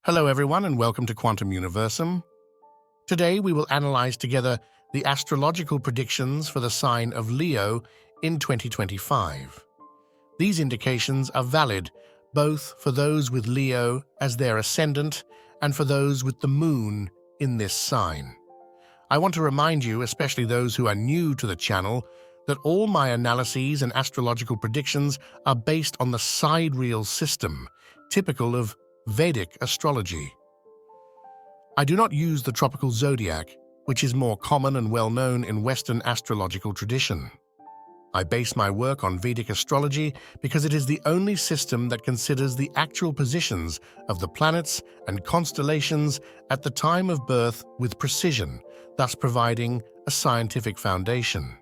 Hello everyone and welcome to Quantum Universum. Today we will analyze together the astrological predictions for the sign of Leo in 2025. These indications are valid both for those with Leo as their ascendant and for those with the moon in this sign. I want to remind you, especially those who are new to the channel, that all my analyses and astrological predictions are based on the sidereal system, typical of Vedic astrology. I do not use the tropical zodiac, which is more common and well-known in Western astrological tradition. I base my work on Vedic astrology because it is the only system that considers the actual positions of the planets and constellations at the time of birth with precision, thus providing a scientific foundation.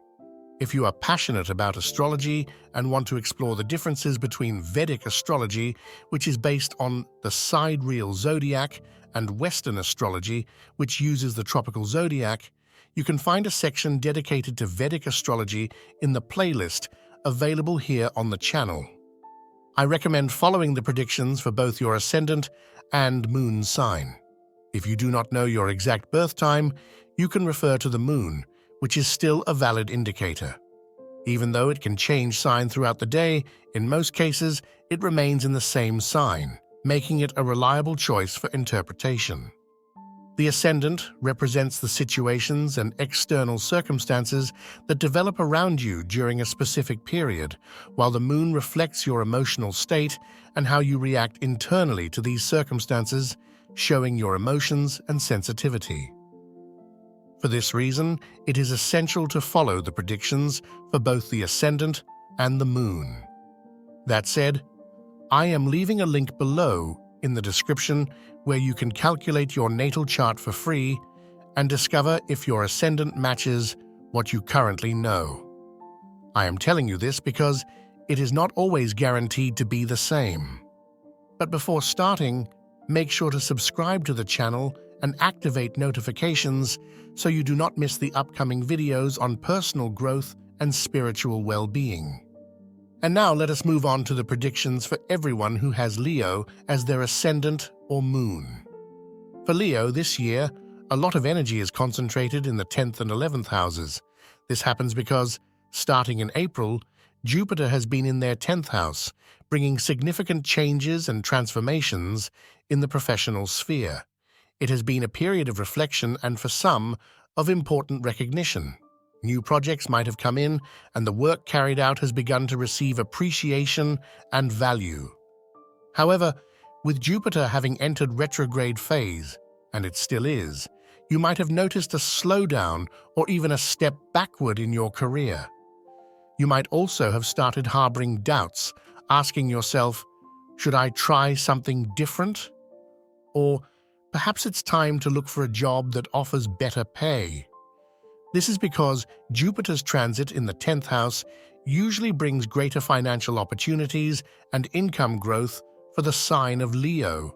If you are passionate about astrology and want to explore the differences between Vedic astrology, which is based on the sidereal zodiac, and Western astrology, which uses the tropical zodiac, you can find a section dedicated to Vedic astrology in the playlist available here on the channel. I recommend following the predictions for both your ascendant and moon sign. If you do not know your exact birth time, you can refer to the moon, which is still a valid indicator. Even though it can change sign throughout the day, in most cases it remains in the same sign, making it a reliable choice for interpretation. The ascendant represents the situations and external circumstances that develop around you during a specific period, while the moon reflects your emotional state and how you react internally to these circumstances, showing your emotions and sensitivity. For this reason, it is essential to follow the predictions for both the ascendant and the moon. That said, I am leaving a link below in the description where you can calculate your natal chart for free and discover if your ascendant matches what you currently know. I am telling you this because it is not always guaranteed to be the same. But before starting, make sure to subscribe to the channel and activate notifications so you do not miss the upcoming videos on personal growth and spiritual well-being. And now let us move on to the predictions for everyone who has Leo as their ascendant or moon. For Leo this year, a lot of energy is concentrated in the 10th and 11th houses. This happens because, starting in April, Jupiter has been in their 10th house, bringing significant changes and transformations in the professional sphere. It has been a period of reflection and, for some, of important recognition. New projects might have come in, and the work carried out has begun to receive appreciation and value. However, with Jupiter having entered retrograde phase, and it still is, you might have noticed a slowdown or even a step backward in your career. You might also have started harboring doubts, asking yourself, should I try something different? Or perhaps it's time to look for a job that offers better pay. This is because Jupiter's transit in the 10th house usually brings greater financial opportunities and income growth for the sign of Leo.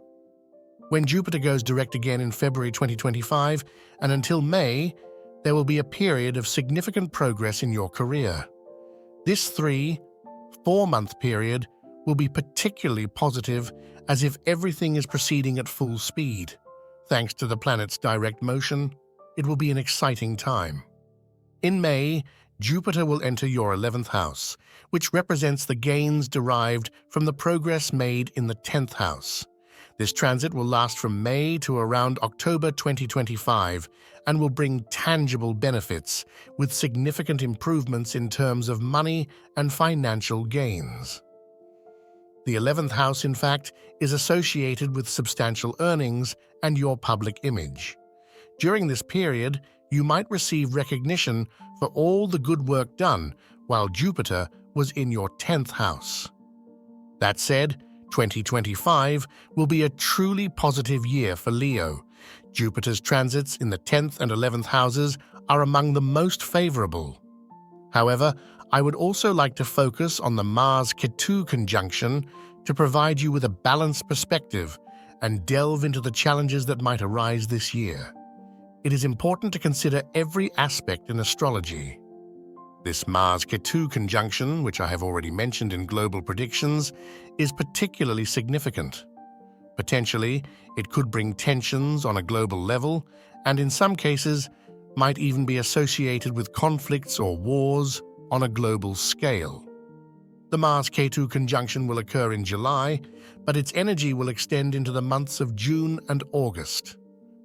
When Jupiter goes direct again in February 2025 and until May, there will be a period of significant progress in your career. This 3-4-month period will be particularly positive, as if everything is proceeding at full speed. Thanks to the planet's direct motion, it will be an exciting time. In May, Jupiter will enter your 11th house, which represents the gains derived from the progress made in the 10th house. This transit will last from May to around October 2025 and will bring tangible benefits with significant improvements in terms of money and financial gains. The 11th house, in fact, is associated with substantial earnings and your public image. During this period, you might receive recognition for all the good work done while Jupiter was in your 10th house. That said, 2025 will be a truly positive year for Leo. Jupiter's transits in the 10th and 11th houses are among the most favorable. However, I would also like to focus on the Mars-Ketu conjunction to provide you with a balanced perspective and delve into the challenges that might arise this year. It is important to consider every aspect in astrology. This Mars-Ketu conjunction, which I have already mentioned in global predictions, is particularly significant. Potentially, it could bring tensions on a global level, and in some cases, might even be associated with conflicts or wars on a global scale. The Mars-Ketu conjunction will occur in July, but its energy will extend into the months of June and August.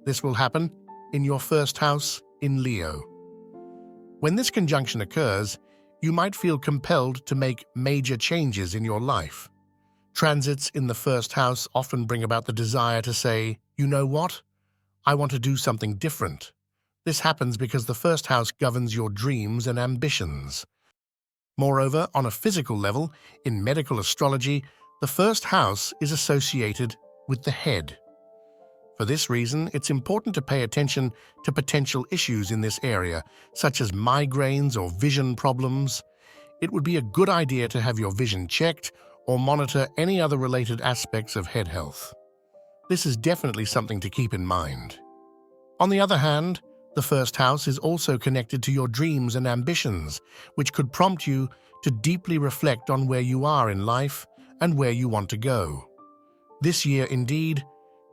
This will happen in your first house in Leo. When this conjunction occurs, you might feel compelled to make major changes in your life. Transits in the first house often bring about the desire to say, you know what? I want to do something different. This happens because the first house governs your dreams and ambitions. Moreover, on a physical level, in medical astrology, the first house is associated with the head. For this reason, it's important to pay attention to potential issues in this area, such as migraines or vision problems. It would be a good idea to have your vision checked or monitor any other related aspects of head health. This is definitely something to keep in mind. On the other hand, the first house is also connected to your dreams and ambitions, which could prompt you to deeply reflect on where you are in life and where you want to go. This year, indeed,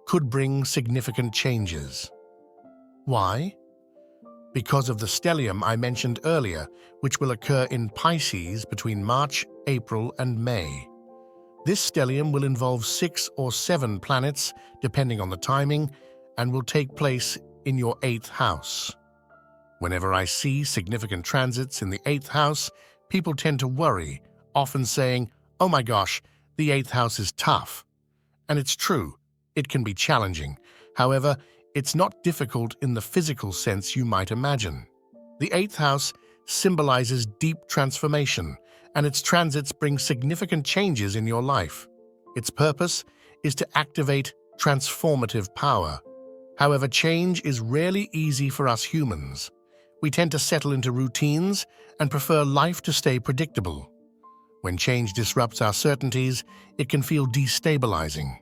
could bring significant changes. Why? Because of the stellium I mentioned earlier, which will occur in Pisces between March, April, and May. This stellium will involve 6 or 7 planets, depending on the timing, and will take place in your 8th house. Whenever I see significant transits in the 8th house, people tend to worry, often saying, "Oh my gosh, the 8th house is tough." And it's true, it can be challenging. However, it's not difficult in the physical sense you might imagine. The 8th house symbolizes deep transformation, and its transits bring significant changes in your life. Its purpose is to activate transformative power. However, change is rarely easy for us humans. We tend to settle into routines and prefer life to stay predictable. When change disrupts our certainties, it can feel destabilizing.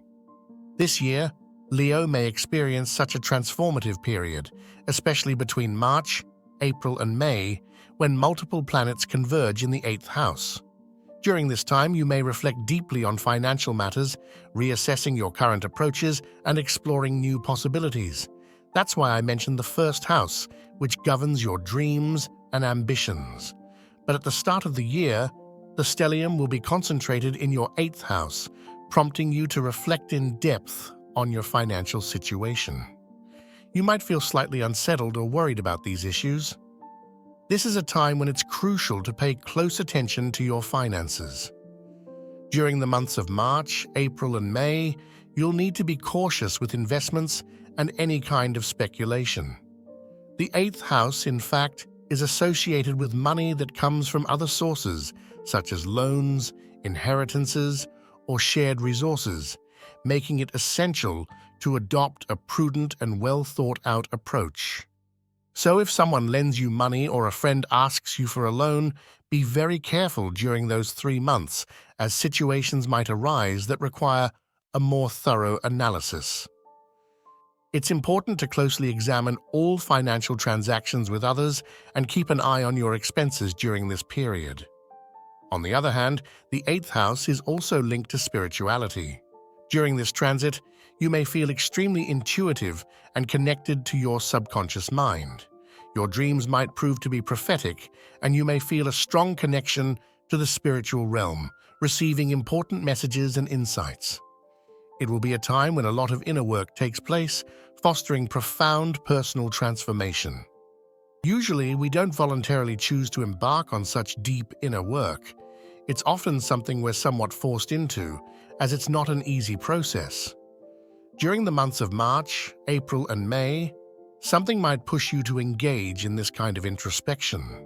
This year, Leo may experience such a transformative period, especially between March, April, and May, when multiple planets converge in the 8th house. During this time, you may reflect deeply on financial matters, reassessing your current approaches and exploring new possibilities. That's why I mentioned the first house, which governs your dreams and ambitions. But at the start of the year, the stellium will be concentrated in your 8th house, prompting you to reflect in depth on your financial situation. You might feel slightly unsettled or worried about these issues. This is a time when it's crucial to pay close attention to your finances. During the months of March, April, and May, you'll need to be cautious with investments and any kind of speculation. The 8th house, in fact, is associated with money that comes from other sources, such as loans, inheritances, or shared resources, making it essential to adopt a prudent and well-thought-out approach. So if someone lends you money or a friend asks you for a loan, be very careful during those 3 months, as situations might arise that require a more thorough analysis. It's important to closely examine all financial transactions with others and keep an eye on your expenses during this period. On the other hand, the 8th house is also linked to spirituality. During this transit, you may feel extremely intuitive and connected to your subconscious mind. Your dreams might prove to be prophetic, and you may feel a strong connection to the spiritual realm, receiving important messages and insights. It will be a time when a lot of inner work takes place, fostering profound personal transformation. Usually, we don't voluntarily choose to embark on such deep inner work. It's often something we're somewhat forced into, as it's not an easy process. During the months of March, April, and May, something might push you to engage in this kind of introspection.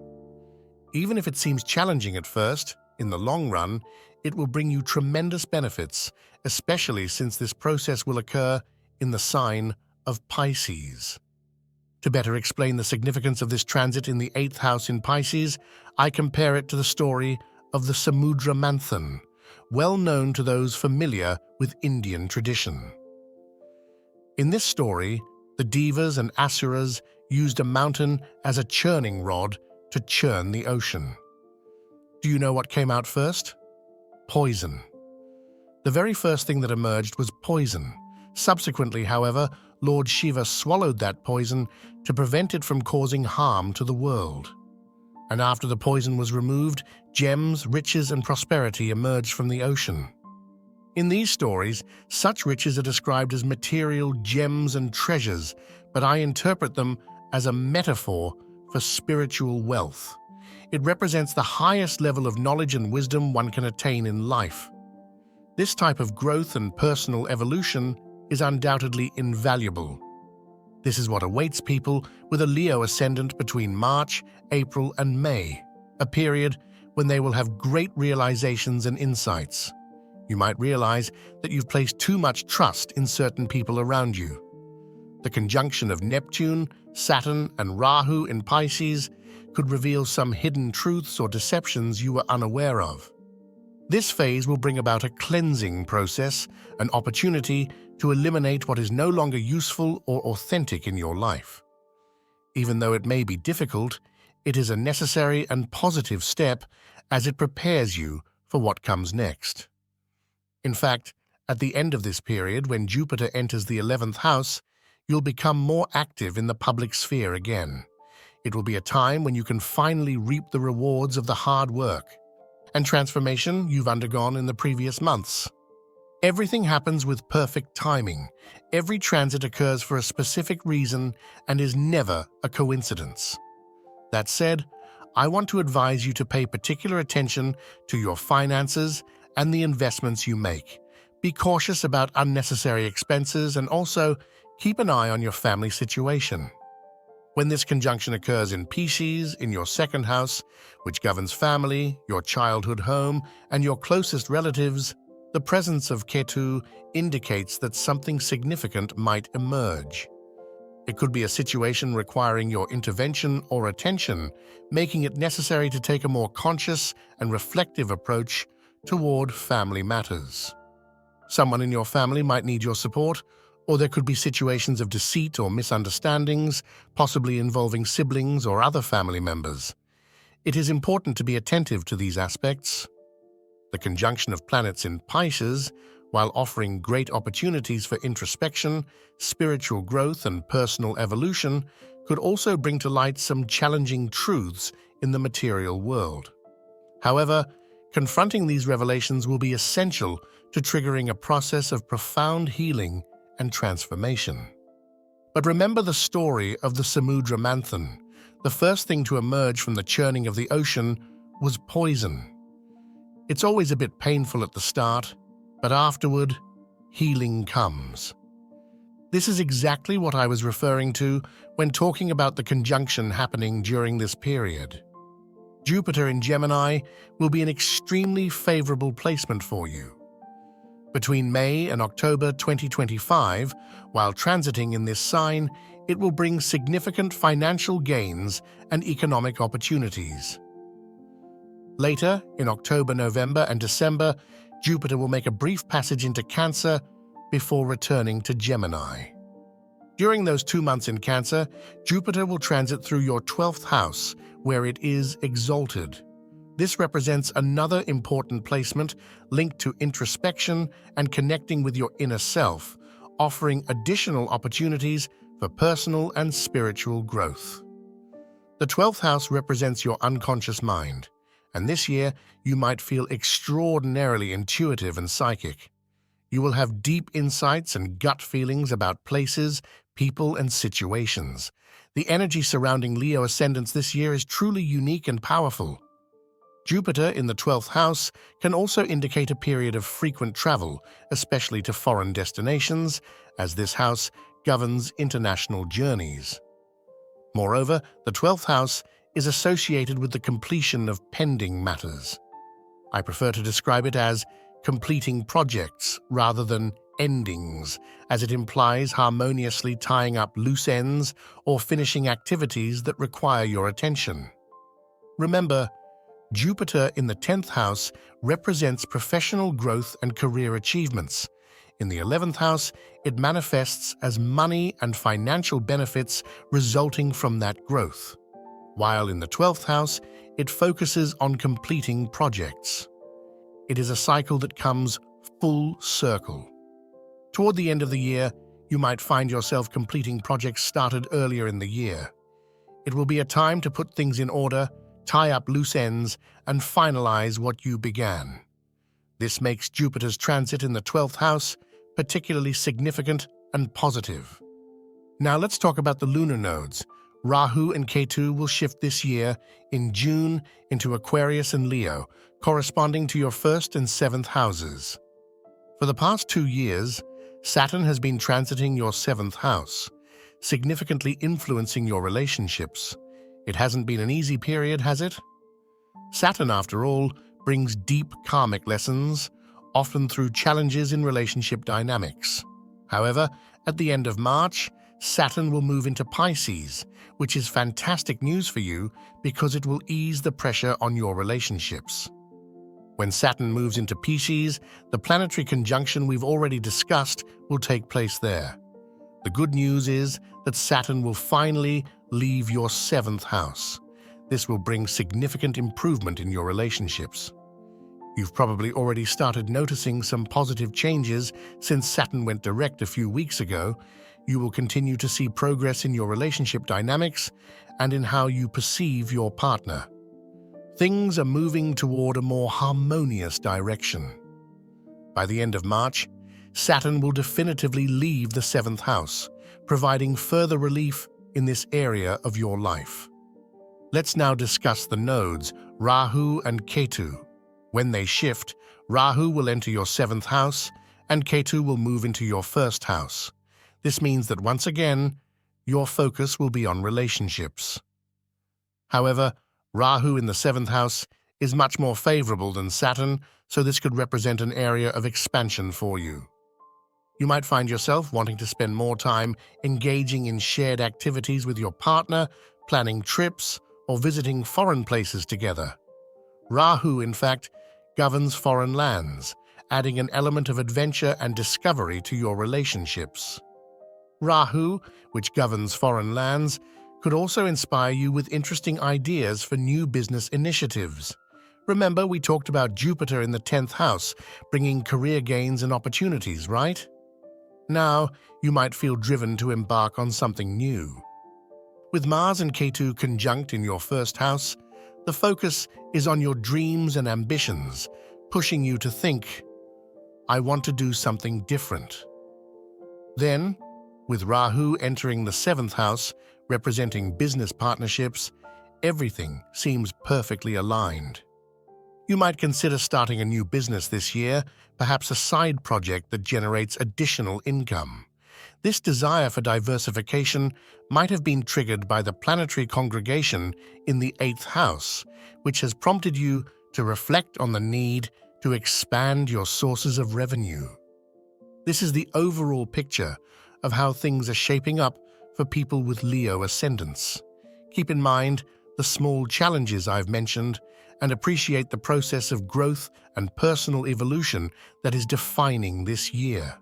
Even if it seems challenging at first, in the long run, it will bring you tremendous benefits, especially since this process will occur in the sign of Pisces. To better explain the significance of this transit in the 8th house in Pisces, I compare it to the story of the Samudra Manthan, well known to those familiar with Indian tradition. In this story, the Devas and Asuras used a mountain as a churning rod to churn the ocean. Do you know what came out first? Poison. The very first thing that emerged was poison, Subsequently, however, Lord Shiva swallowed that poison to prevent it from causing harm to the world. And after the poison was removed, gems, riches, and prosperity emerged from the ocean. In these stories, such riches are described as material gems and treasures, but I interpret them as a metaphor for spiritual wealth. It represents the highest level of knowledge and wisdom one can attain in life. This type of growth and personal evolution is undoubtedly invaluable. This is what awaits people with a Leo ascendant between March, April, and May, a period when they will have great realizations and insights. You might realize that you've placed too much trust in certain people around you. The conjunction of Neptune, Saturn, and Rahu in Pisces could reveal some hidden truths or deceptions you were unaware of. This phase will bring about a cleansing process, an opportunity to eliminate what is no longer useful or authentic in your life. Even though it may be difficult, it is a necessary and positive step as it prepares you for what comes next. In fact, at the end of this period, when Jupiter enters the 11th house, you'll become more active in the public sphere again. It will be a time when you can finally reap the rewards of the hard work and transformation you've undergone in the previous months. Everything happens with perfect timing. Every transit occurs for a specific reason and is never a coincidence. That said, I want to advise you to pay particular attention to your finances and the investments you make. Be cautious about unnecessary expenses and also keep an eye on your family situation. When this conjunction occurs in Pisces, in your second house, which governs family, your childhood home, and your closest relatives, the presence of Ketu indicates that something significant might emerge. It could be a situation requiring your intervention or attention, making it necessary to take a more conscious and reflective approach toward family matters. Someone in your family might need your support, or there could be situations of deceit or misunderstandings, possibly involving siblings or other family members. It is important to be attentive to these aspects. The conjunction of planets in Pisces, while offering great opportunities for introspection, spiritual growth, and personal evolution, could also bring to light some challenging truths in the material world. However, confronting these revelations will be essential to triggering a process of profound healing and transformation. But remember the story of the Samudra Manthan. The first thing to emerge from the churning of the ocean was poison. It's always a bit painful at the start, but afterward, healing comes. This is exactly what I was referring to when talking about the conjunction happening during this period. Jupiter in Gemini will be an extremely favorable placement for you. Between May and October 2025, while transiting in this sign, it will bring significant financial gains and economic opportunities. Later, in October, November, and December, Jupiter will make a brief passage into Cancer before returning to Gemini. During those 2 months in Cancer, Jupiter will transit through your 12th house, where it is exalted. This represents another important placement linked to introspection and connecting with your inner self, offering additional opportunities for personal and spiritual growth. The 12th house represents your unconscious mind, and this year you might feel extraordinarily intuitive and psychic. You will have deep insights and gut feelings about places, people, and situations. The energy surrounding Leo ascendants this year is truly unique and powerful. Jupiter in the 12th house can also indicate a period of frequent travel, especially to foreign destinations, as this house governs international journeys. Moreover, the 12th house is associated with the completion of pending matters. I prefer to describe it as completing projects rather than endings, as it implies harmoniously tying up loose ends or finishing activities that require your attention. Remember, Jupiter in the 10th house represents professional growth and career achievements. In the 11th house, it manifests as money and financial benefits resulting from that growth, while in the 12th house, it focuses on completing projects. It is a cycle that comes full circle. Toward the end of the year, you might find yourself completing projects started earlier in the year. It will be a time to put things in order, tie up loose ends, and finalize what you began. This makes Jupiter's transit in the 12th house particularly significant and positive. Now let's talk about the lunar nodes. Rahu and Ketu will shift this year in June into Aquarius and Leo, corresponding to your 1st and 7th houses. For the past 2 years, Saturn has been transiting your 7th house, significantly influencing your relationships. It hasn't been an easy period, has it? Saturn, after all, brings deep karmic lessons, often through challenges in relationship dynamics. However, at the end of March, Saturn will move into Pisces, which is fantastic news for you because it will ease the pressure on your relationships. When Saturn moves into Pisces, the planetary conjunction we've already discussed will take place there. The good news is that Saturn will finally leave your 7th house. This will bring significant improvement in your relationships. You've probably already started noticing some positive changes since Saturn went direct a few weeks ago. You will continue to see progress in your relationship dynamics and in how you perceive your partner. Things are moving toward a more harmonious direction. By the end of March, Saturn will definitively leave the 7th house, providing further relief in this area of your life. Let's now discuss the nodes, Rahu and Ketu. When they shift, Rahu will enter your 7th house and Ketu will move into your 1st house. This means that once again, your focus will be on relationships. However, Rahu in the 7th house is much more favorable than Saturn, so this could represent an area of expansion for you. You might find yourself wanting to spend more time engaging in shared activities with your partner, planning trips, or visiting foreign places together. Rahu, in fact, governs foreign lands, adding an element of adventure and discovery to your relationships. Rahu, which governs foreign lands, could also inspire you with interesting ideas for new business initiatives. Remember, we talked about Jupiter in the 10th house, bringing career gains and opportunities, right? Now, you might feel driven to embark on something new. With Mars and Ketu conjunct in your 1st house, the focus is on your dreams and ambitions, pushing you to think, I want to do something different. Then, with Rahu entering the 7th house, representing business partnerships, everything seems perfectly aligned. You might consider starting a new business this year, perhaps a side project that generates additional income. This desire for diversification might have been triggered by the planetary congregation in the 8th house, which has prompted you to reflect on the need to expand your sources of revenue. This is the overall picture of how things are shaping up for people with Leo ascendants. Keep in mind the small challenges I've mentioned and appreciate the process of growth and personal evolution that is defining this year.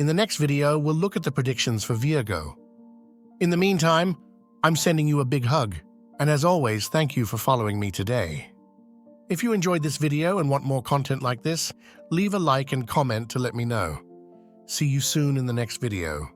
In the next video, we'll look at the predictions for Virgo. In the meantime, I'm sending you a big hug, and as always, thank you for following me today. If you enjoyed this video and want more content like this, leave a like and comment to let me know. See you soon in the next video.